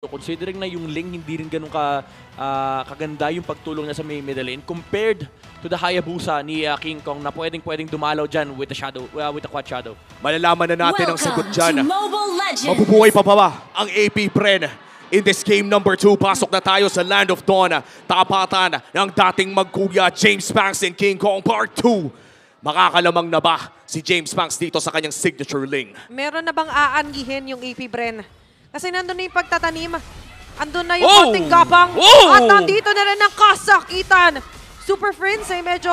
Considering na yung Ling hindi rin ganun kaganda yung pagtulong niya sa may middle lane compared to the Hayabusa ni King Kong na pwedeng dumalaw dyan with the shadow, with the quad shadow. Malalaman na natin ang sagot dyan. Mabubuhay pa ba ang AP Bren? In this game number 2, pasok na tayo sa Land of Dawn. Tapatan ng dating magkuya James Banks and King Kong Part 2. Makakalamang na ba si James Banks dito sa kanyang signature Ling? Meron na bang aangihin yung AP Bren? Kasi nandun na yung pagtatanim, andun na yung konting gapang, at nandito na rin ang kasakitan. Super Friends medyo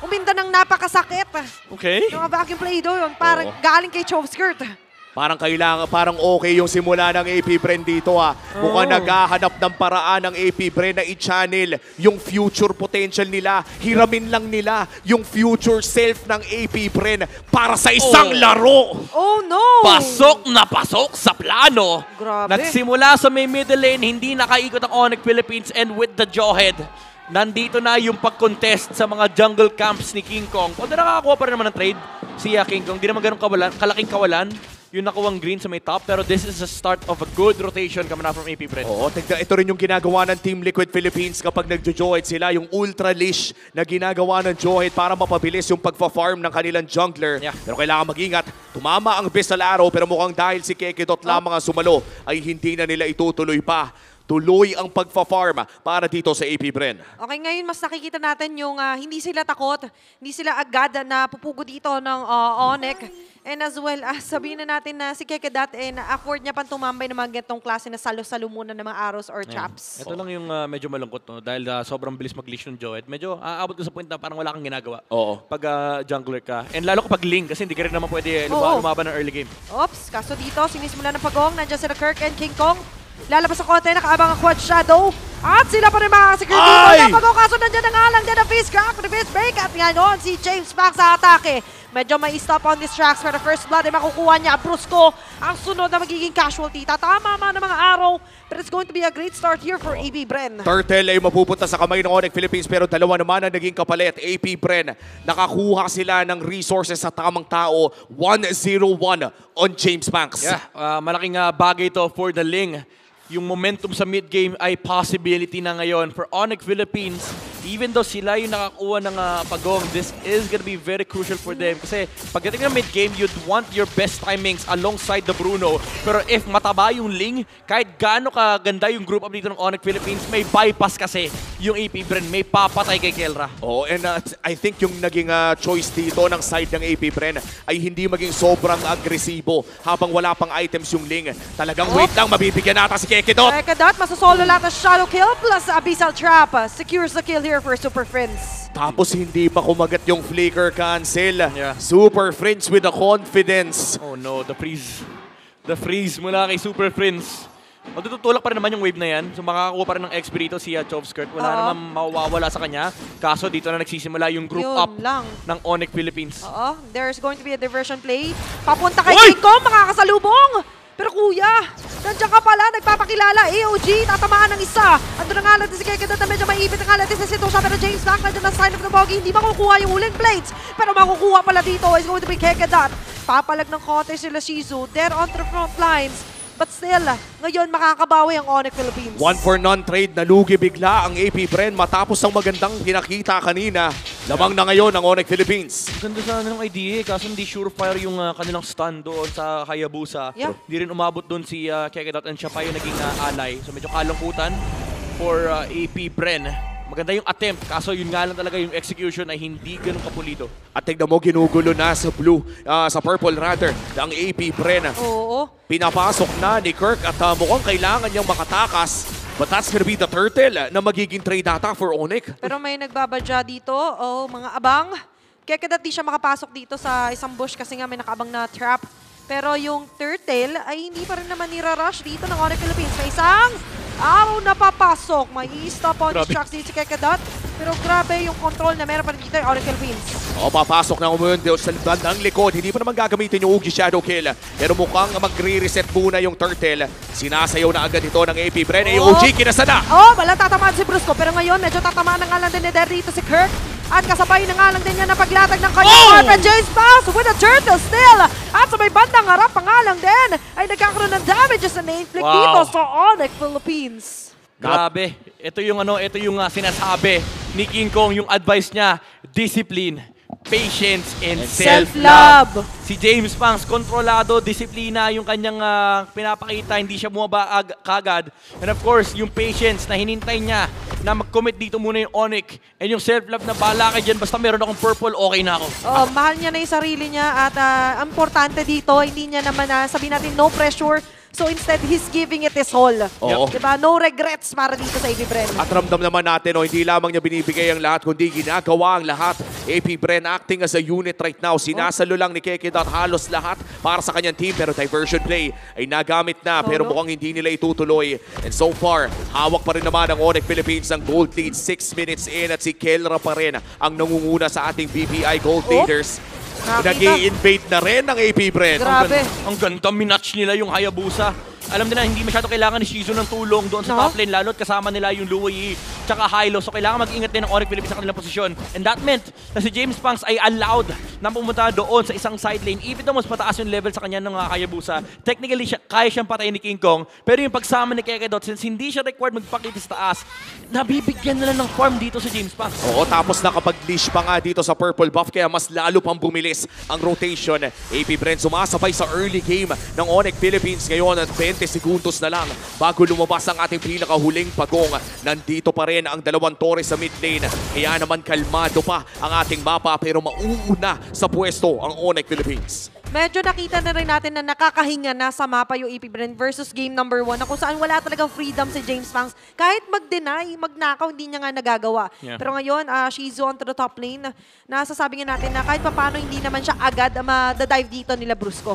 uminda ng napakasakit. Okay. Yung vacuum play doon, parang galing kay Chovskirt. Parang okay yung simula ng AP Bren dito ha. Mukhang naghahanap ng paraan ng AP Bren na i-channel yung future potential nila. Hiramin lang nila yung future self ng AP Bren para sa isang laro. Oh no! Pasok na pasok sa plano. Grabe. Nagsimula sa may middle lane, hindi nakaikot ang Onyx Philippines and with the Jawhead. Nandito na yung pag-contest sa mga jungle camps ni King Kong. Although nakakakuha pa rin naman ng trade si King Kong. Hindi naman ganun kalaking kawalan yung nakuwang green sa may top, pero this is the start of a good rotation coming out from AP Bren. Oo, ito rin yung ginagawa ng Team Liquid Philippines kapag nagjo-Jawhead sila, yung Ultra Leash na ginagawa ng Jawhead para mapabilis yung pagfa-farm ng kanilang jungler. Yeah. Pero kailangan mag-ingat, tumama ang Abyssal Arrow, pero mukhang dahil si Kekidot lamang ang sumalo, ay hindi na nila itutuloy pa. Tuloy ang pagfa-farm para dito sa AP Bren. Okay, ngayon mas nakikita natin yung hindi sila takot, hindi sila agad na pupugo dito ng Onyx. And as well, sabihin na natin na si Kekedat na-afford niya pang tumambay ng mga ganitong klase na salo-salo muna ng mga arrows or traps. Ito lang yung medyo malungkot, no? Dahil sobrang bilis mag-leash ng Jawhead. Medyo aabot ko sa point na parang wala kang ginagawa pag jungler ka. And lalo kapag Ling, kasi hindi ka rin naman pwede lumaban ng early game. Oops, kaso dito, sinisimula ng pagong. Nandiyan sila Kirk and King Kong. Lalabas sa konti, nakaabang ang quad shadow. At sila pa rin makakasecure dito. Napagong, kaso nandiyan na nga lang din ang face crack, the face break. At ngayon, si James Banks sa atake. Medyo may stop on these tracks pero first blood ay makukuha niya. Brusco ang sunod na magiging casualty. Tatama man ng mga araw but it's going to be a great start here for AP Bren. Turtle ay mapupunta sa kamay ng Onyx Philippines pero dalawa naman ang naging kapalit. AP Bren, nakakuha sila ng resources sa tamang tao. 1-0-1 on James Banks. Yeah, malaking bagay ito for the Ling. Yung momentum sa mid-game ay possibility na ngayon for Onyx Philippines. Even though sila yung nakakuha ng pagong, this is gonna be very crucial for them. Kasi pagdating ng mid-game, you'd want your best timings alongside the Bruno. Pero if mataba yung Ling, kahit gaano kaganda yung group up dito ng Onyx Philippines, may bypass kasi yung AP Bren, may papatay kay Kelra. Oh, and I think yung naging choice dito ng side ng AP Bren ay hindi maging sobrang agresibo habang wala pang items yung Ling. Talagang wait lang, mabibigyan nata si Kekidot. Kekidot, masasolo lahat ng Shadow Kill plus Abyssal Trap. Secures the kill here for Super Friends. Tapos hindi pa kumagat yung flicker cancel. Yeah. Super Friends with the confidence. Oh no, the freeze. The freeze mula kay Super Friends. Magtutulak pa rin naman yung wave na yan. So makakakuha pa rin ng XP dito si Chovskirt. Wala naman mawawala sa kanya. Kaso dito na nagsisimula yung group up ng Onyx Philippines. There's going to be a diversion play. Papunta kay King Kong, makakasalubong! Pero kuya, nandiyan ka pala, nagpapakilala. AOG, tatamaan ng isa. Ando na nga lang si Kekidot na medyo maipit na nga lang sa sitwasyon. Pero James Banks, nandiyan na sign of the bogey. Hindi makukuha yung huling blades. Pero makukuha pala dito is going to be Kekidot. Papalag ng konti sila Shizu. They're on the front lines. But still, ngayon makakabawi ang Onyx Philippines. 1-for-none trade, nalugi bigla ang AP Bren matapos ang magandang pinakita kanina. Lamang na ngayon ang Onyx Philippines. Ganda sana ng idea kaso hindi surefire yung kanilang stand doon sa Hayabusa. Yeah. Hindi rin umabot doon si Kekidot and siya pa yung naging ally. So medyo kalungkutan for AP Bren. Maganda yung attempt, kaso yun nga lang talaga yung execution ay hindi ganun kapulido. At tignan mo, ginugulo na sa blue, sa purple rather, ng AP Bren. Oo. Pinapasok na ni Kirk at mukhang kailangan niyang makatakas. But that's gonna be the turtle na magiging trade data for Onyx. Pero may nagbabadya dito. Mga abang. Kekidot di siya makapasok dito sa isang bush kasi nga may nakaabang na trap. Pero yung turtle ay hindi pa rin naman nira-rush dito ng Onyx Philippines. May isang araw na papasok. May stop on these tracks dito si Kekidot. Pero grabe yung control na meron pa rin dito yung Onyx Philippines. Papasok na umundo sa bandang likod. Hindi pa naman gagamitin yung Ugi Shadow Kill. Pero mukhang magre-reset muna yung turtle. Sinasayaw na agad ito ng AP Bren. AOG, kinasa na! Walang tatamaan si Brusco. Pero ngayon, medyo tatamaan na nga lang din dito si Kirk. At kasabay na nga lang din yan na paglatag ng kanyang partner, James Banks with a turtle still. At sa may bandang harap pa nga lang din ay nagkakaroon ng damages sa name flick dito sa Onyx Philippines. Grabe. Ito yung sinasabi ni King Kong, yung advice niya, discipline, patience, and self-love. Si James Banks, kontrolado, disiplina yung kanyang pinapakita, hindi siya bumaba kagad. And of course, yung patience na hinintay niya na mag-commit dito muna yung Onyx. And yung self-love na bahala ka dyan, basta meron akong purple, okay na ako. Oh, mahal niya na yung sarili niya at importante dito, hindi niya naman sabihin natin no pressure. So instead, he's giving it his all. Oo. Diba? No regrets para dito sa AP Bren. At ramdam naman natin, hindi lamang niya binibigay ang lahat, kundi ginagawa ang lahat. AP Bren acting as a unit right now. Sinasalo lang ni Kekedot halos lahat para sa kanyang team. Pero diversion play ay nagamit na. Pero mukhang hindi nila itutuloy. And so far, hawak pa rin naman ang Onyx Philippines ng gold lead. 6 minutes in at si Kelra pa rin ang nangunguna sa ating BPI gold leaders. Nag-i-invade na rin ng AP Bren. Grabe. Ang ganda, minatch nila yung Hayabusa. Alam nila, hindi masyado kailangan ni Shizu ng tulong doon sa top lane, lalo't kasama nila yung Luoyi tsaka Hylo. So kailangan mag-ingat din ng Onyx Philippines sa kanilang posisyon. And that meant na si James Banks ay allowed na pumunta doon sa isang side lane. Even though mas mataas yung level sa kanya ng Hayabusa, technically kaya siyang patayin ni King Kong. Pero yung pagsama ni Kekedot, since hindi siya required magpakita sa taas, nabibigyan nila ng farm dito sa James Banks. Oo, tapos nakapag-leash pa nga dito sa purple buff, kaya mas lalo pang bumilis ang rotation. AP Bren sumasabay sa early game ng Onyx Philippines ngayon at 20 segundos na lang bago lumabas ang ating pinakahuling pagong. Nandito pa rin ang dalawang torres sa mid lane. Kaya naman kalmado pa ang ating mapa pero mauuna sa pwesto ang Onyx Philippines. Medyo nakita na rin natin na nakakahinga na sa mapa yung AP Bren versus game number 1 na kung saan wala talagang freedom si James Banks. Kahit mag-deny, magnakaw, hindi niya nga nagagawa. Yeah. Pero ngayon, Shizu onto the top lane, nasasabi nga natin na kahit papano hindi naman siya agad ma-dive dito nila Brusco.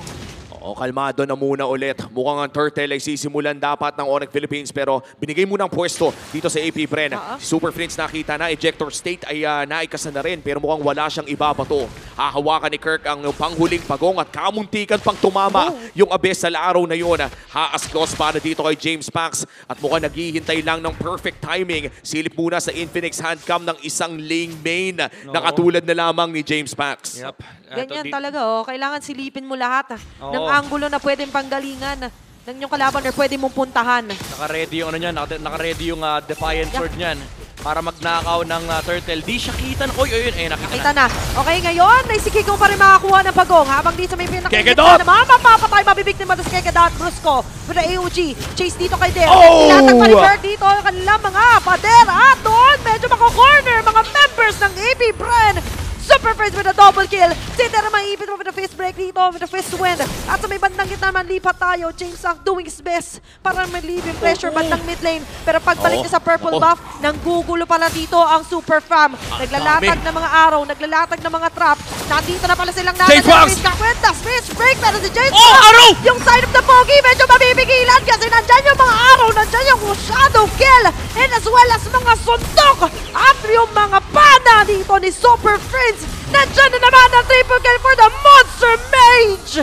Oo, kalmado na muna ulit. Mukhang ang turtle ay sisimulan dapat ng Onyx Philippines pero binigay muna ang pwesto dito sa AP Bren. Super Prince nakita na, ejector state ay naikasa na rin pero mukhang wala siyang ibabato. Hahawakan ni Kirk ang panghuling pagong at kamuntikan pang tumama yung Abyssal Arrow na yun. Haas close para dito kay James Banks at mukhang naghihintay lang ng perfect timing. Silip muna sa Infinix handcam ng isang lane main na katulad na lamang ni James Banks. Yep. Ganyan talaga, kailangan silipin mo lahat ng angulo na pwedeng panggalingan ng inyong kalaban or pwede mong puntahan. Naka-ready yung naka-ready yung Defiant Sword niyan para magnakaw ng turtle. Di siya kita na. Oy, nakita na. Okay, ngayon, ay si King Kong pa rin makakuha ng pagong. Habang dito sa may pinakingit Kekedot! na naman, mapapatay, mabibiktima si Kekedot, Brusco. With the AOG, chase dito kay Dale. Tinatag pa ni Kirk dito ang kanilang mga pader. At doon, medyo mako-corner mga members ng AP Bren. Super Friends with a double kill. Cinder maipit mo with a fist break dito, with a fist win. At sa may bandang gitna naman, lipat tayo. James Banks doing his best para ma-leave yung pressure bandang mid lane. Pero pagbalik niya sa purple buff, nanggugulo pala dito ang Super Fam. Naglalatag ng mga arrow, naglalatag ng mga trap. Nandito na pala silang natin. James Banks! Kakwenta, fist break pero si James Banks. Arrow! Yung side of the Pogi, medyo mabibigilan kasi nandyan yung mga arrow, nandyan yung shadow kill. And as well as mga suntok. At yung mga pana dito ni Super Friends. Nandiyan na naman ang triple kill for the Monster Mage!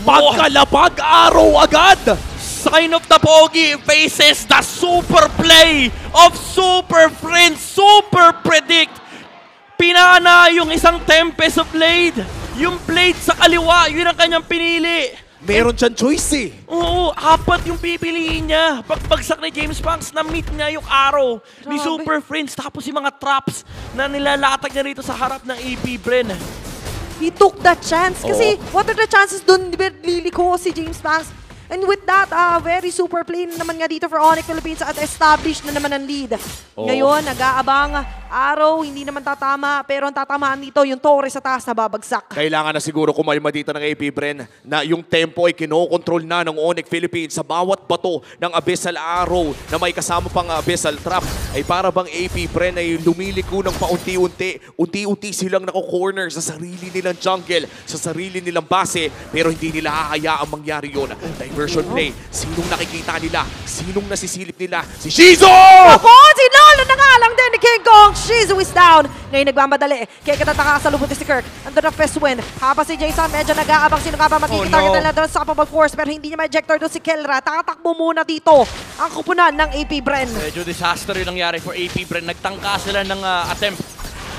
Pagkalapag araw agad! Sign of the Pogi faces the super play of Super Friends. Super Predict. Pinana yung isang Tempest of Blade. Yung Blade sa kaliwa, yun ang kanyang pinili. Meron siyang choice eh. Oo, apat yung pipiliin niya. Pagbagsak ni James Banks, na-meet niya yung arrow ni Super Friends. Tapos yung mga traps na nilalatag niya rito sa harap ng AP Bren. He took that chance. Kasi what are the chances dun liliko si James Banks? And with that, very super play naman nga dito for Onyx Philippines at established na naman ang lead. Ngayon, nag-aabang arrow, hindi naman tatama, pero ang tatamaan dito, yung torre sa taas na babagsak. Kailangan na siguro kumalma dito ng AP Bren na yung tempo ay kinokontrol na ng Onyx Philippines sa bawat bato ng Abyssal Arrow na may kasama pang Abyssal Trap ay para bang AP Bren ay lumiliko ng paunti-unti. Unti-unti silang nako-corner sa sarili nilang jungle, sa sarili nilang base, pero hindi nila hahayaang mangyari yun. Diversion play. Sinong nakikita nila? Sinong nasisilip nila? Si Shizu! Ako! Sinolo na nga lang din ni King Kong. Shizu is down. Ngayon nagmamadali. Kaya katataka sa lubot ni si Kirk. Under the fist win. Habang si Jason medyo nag-aabang. Sino ka ba magkikita nila doon sa unstoppable force pero hindi niya ma-ejector doon si Kelra. Takatakbo muna dito ang kupunan ng AP Bren. Medyo disaster yung nangyari for AP Bren. Nagtangka sila ng attempt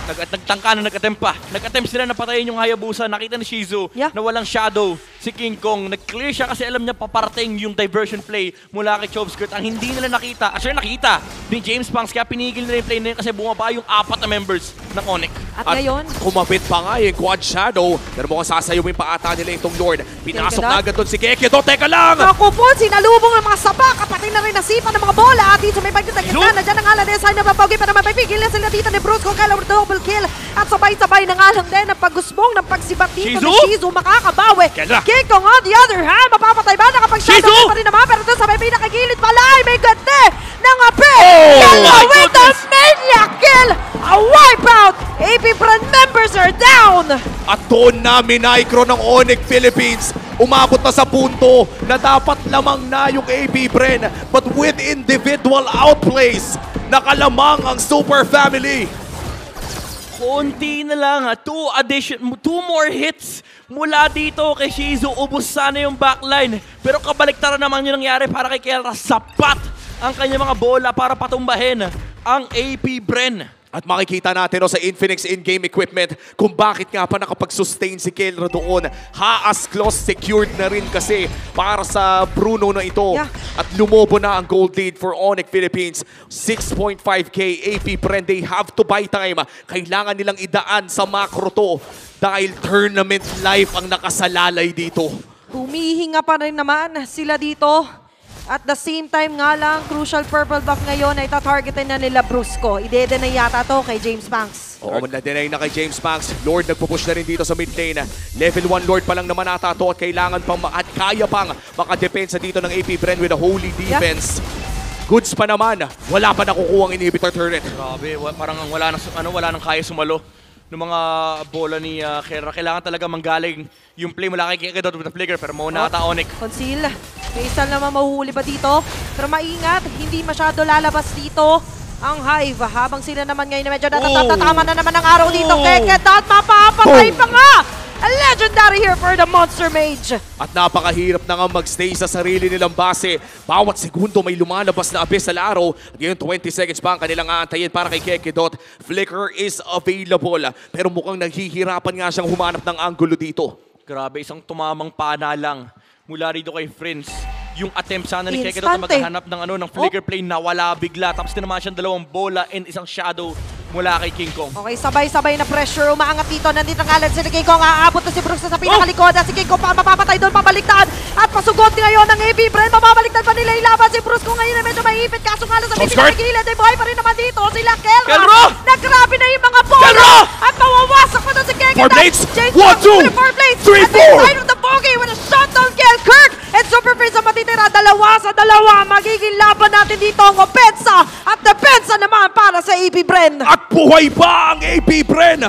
Nagtangka na, nag-attempt pa. Nag-attempt sila na patayin yung Hayabusa. Nakita ni Shizu na walang shadow si King Kong. Nag-clear siya kasi alam niya paparating yung diversion play mula kay Chobskirt. Ang hindi nila nakita, actually nakita ni James Punks, kaya pinigil nila yung play na yun kasi bumaba yung 4 na members ng Onyx. At ngayon, kumapit pa nga yung Quad Shadow. Pero mukhang sasayawin pa ata nila itong Lord. Pinasok na agad doon si Kekedo. Teka lang! Naku po, sinalubong ng mga sabak. Kapatid na rin nasipa ng mga bola. At dito may pagkita na dyan ang alam sa inyo. Mapaugi pa naman. Pipigil na sila dito ni Bruce kung kailang double kill. At sabay-sabay na nga lang din ang paggusbong ng pagsibat dito ni Shizu. Makakabawi. King Kong on the other hand, mapapatay ba? Nakapag-shadow pa rin naman. Pero doon sa may pinakagilid pala ay may ganda ng ape. Kella with the maniac kill. A wipeout. AP Brand members are down. At doon na minaycro ng Onyx Philippines. Umabot na sa punto na dapat lamang na yung AP Bren. But with individual outplays, nakalamang ang Super Family. Konti na lang, 2 more hits mula dito kay Shizu. Ubus sana yung backline. Pero kabaliktaran naman yung nangyari para kay Kelra. Sapat ang kanyang mga bola para patumbahin ang AP Bren. At makikita natin sa Infinix in-game equipment kung bakit nga pa nakapag-sustain si Kelra doon. Haas Claws secured na rin kasi para sa Bruno na ito. At lumobo na ang gold lead for Onyx Philippines. 6.5k AP Bren. They have to buy time. Kailangan nilang idaan sa macro to dahil tournament life ang nakasalalay dito. Humihinga pa rin naman sila dito. At the same time nga lang, crucial purple buff ngayon ay tatargetin na nila Brusco. Ide-deny yata to kay James Punks. Oo, na-deny na kay James Punks. Lord nagpupush na rin dito sa mid lane. Level 1 Lord pa lang naman ata to at kailangan pang at kaya pang makadepensa dito ng AP Bren with a holy defense. Goods pa naman, wala pa nakukuha ang inhibitor turret. Grabe, parang wala nang kaya sumalo ng mga bola ni Kelra. Kailangan talaga manggaling yung play mula kay Kekedo with the flicker pero mauna ata Onyx. Conceal. May isa naman mahuhuli ba dito? Pero maingat, hindi masyado lalabas dito ang Hive. Habang sila naman ngayon medyo natatatama na naman ang araw dito. Kekedo at mapapatay pa nga! A legendary here for the Monster Mage. At napakahirap na nga magstay sa sarili nilang base. Bawat segundo may lumalabas na abyss sa laro. At ngayon 20 seconds pa ang kanilang aantayin para kay Kekedot. Flicker is available. Pero mukhang naghihirapan nga siyang humanap ng angulo dito. Grabe, isang tumamang pana lang mula rito kay Friends. Yung attempt sana ni Kekedot na maghanap ng flicker play na wala bigla. Tapos din naman siyang 2 bola and isang shadow mula kay King Kong. Okay, sabay-sabay na pressure. Umaangat dito. Nandito ang alad si King Kong. Aabot na si Brooks sa pinakalikod. Si King Kong mapapatay doon. Pabaliktad. At pasugot ngayon ng AP Bren. Mapabaliktad pa nila ilaban si Brooks kung ngayon na medyo maipit. Kaso nga lang sa pinakagilid. Ay buhay pa rin naman dito. Sila Kelra. Naggrabe na yung mga bola. At mawawasak pa doon si King Kong. 4 blades. 1, 2, 3, 4. At inside of the bogey with a shutdown kill. Kirk and Super Freeze ang matitira. 2 sa 2. Magiging laban natin dito ang opensa. At depensa naman para sa AP Bren. At buhay pa ang AP Bren!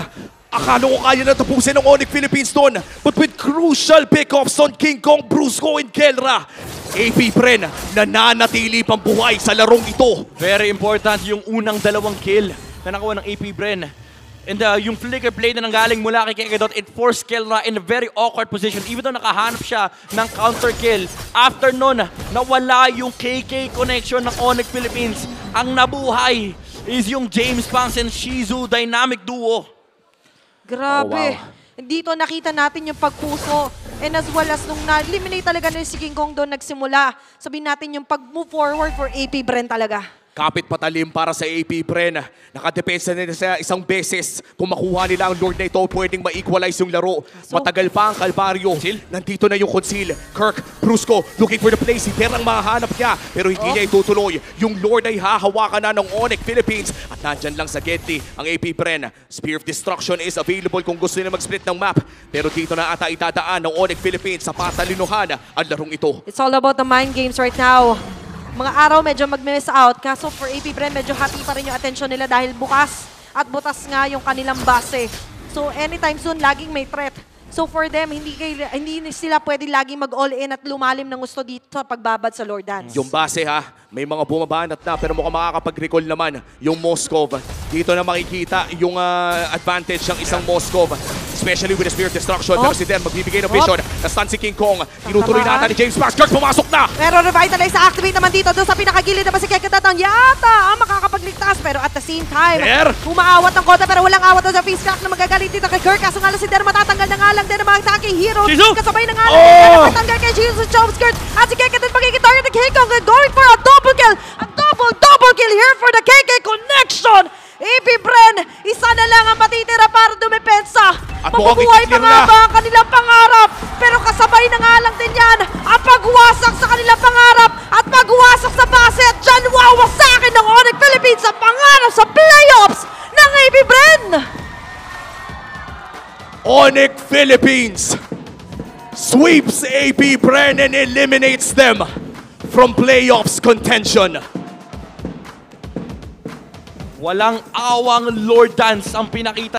Akala ko kaya na tapusin ng Onyx Philippines doon. But with crucial pickoffs on King Kong, Brusco, and Kelra, AP Bren nananatili pang buhay sa larong ito. Very important yung unang 2 kill na nakuha ng AP Bren. And yung flicker play na nanggaling mula kay Kekedot, it forced Kelra in a very awkward position. Even though nakahanap siya ng counter kill. After nun, nawala yung KK connection ng Onyx Philippines. Ang nabuhay is yung James Punks and Shizu dynamic duo. Grabe. Dito nakita natin yung pagpuso. And as well as nung na-eliminate talaga na si King Kong doon nagsimula. Sabihin natin yung pag-move forward for AP Bren talaga. Kapit patalim para sa AP Bren. Nakadepensa nila sa isang beses. Kung makuha nila ang Lord na ito, pwedeng ma-equalize yung laro. Matagal pa ang kalbaryo. Nandito na yung Conceal. Kirk, Brusco, looking for the play. Si Terang mahanap niya, pero hindi niya itutuloy. Yung Lord ay hahawakan na ng Onyx Philippines. At nandyan lang sa Getty ang AP Bren. Spear of Destruction is available kung gusto nila mag-split ng map. Pero dito na ata itadaan ng Onyx Philippines sa patalinuhan ang larong ito. It's all about the mind games right now. Mga araw medyo mag-miss out. Kaso for AP Bren, medyo happy pa rin yung attention nila dahil bukas at butas nga yung kanilang base. So anytime soon, laging may threat. So for them, hindi sila pwede laging mag-all-in at lumalim ng gusto dito sa pagbabad sa Lord Dance. Yung base may mga bumabanat na pero mukhang makakapag-recall naman yung Moskov. Dito na makikita yung advantage ng isang Moskov. especially with the Spear of Destruction. Pero si Den magbibigay ng vision. Na-stun si King Kong. Tinutuloy na ata ni James Banks. Kirk pumasok na! Pero revitalize sa activate naman dito doon sa pinakagilid naman si Kekadatang yata ang makakapagligtas. Pero at the same time, umaawat ng Kota pero walang awat doon sa face crack na magagalit dito kay Kirk. Kaso nga lang si Der matatanggal na nga lang din ang mga attacking heroes. Kasabay na nga lang din matanggal kay Jesus Chomskirt. At si Kekadat magiging target ni King Kong going for a double kill. A double kill here for the KK Connection. AP Bren, isa na lang ang matitira para dumepensa. Mabubuhay pa nga ba ang kanilang pangarap? Pero kasabay na nga lang din yan ang pagwasak sa kanilang pangarap at pagwasak sa base. At dyan wawasakin ng Onyx Philippines ang pangarap sa playoffs ng AP Bren. Onyx Philippines sweeps AP Bren and eliminates them from playoffs contention. Walang awang Lord Dance ang pinakita